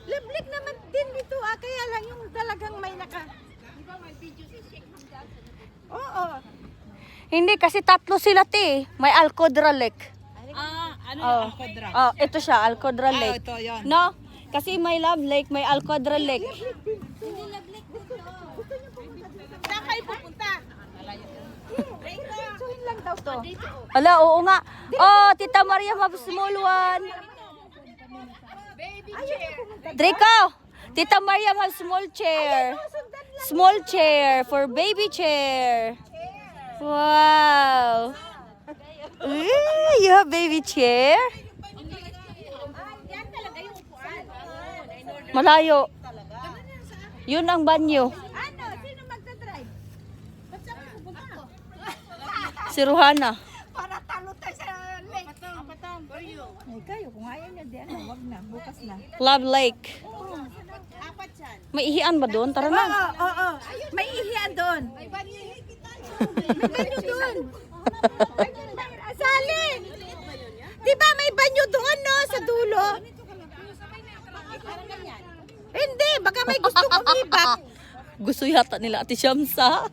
Love Lake naman din dito kaya lang yung talagang may naka. Di ba may video si Sheikh Hamdan? Oo. Hindi kasi tatlo sila te. May Alcodra Lake. Ano Oh. yung Alcodra? Oh, ito siya, Alcodra Lake. ito yun. No? Kasi may Love Lake, may Alcodra Lake. Hindi Love Lake dito. Gusto niyo pumunta dito? Saan kayo pupunta? Diretsuhin lang daw to. Ala, oo nga. Oh, Tita Maria, small one. Baby chair. Draco, Tita Maria has small chair. Small chair for baby chair. Wow. You have baby chair? Yan talaga yung upuan. Malayo. Yun ang banyo. Ano? Sino magdadrive? Ba't saan kayo pupunta? Si Ruhana. Para talo tayo sa lake. Apatang, for you. Ay kayo, kung ayaw niya di ano, wag na, bukas na. Love Lake. Apat yan. May ihian ba doon? Tara na. Oo. May ihian doon. May banyo. May banyo doon. Sali! Di ba may banyo doon, no? Sa dulo? Hindi, baka may gustong umibak. Gusto yata nila Ate Shamsa.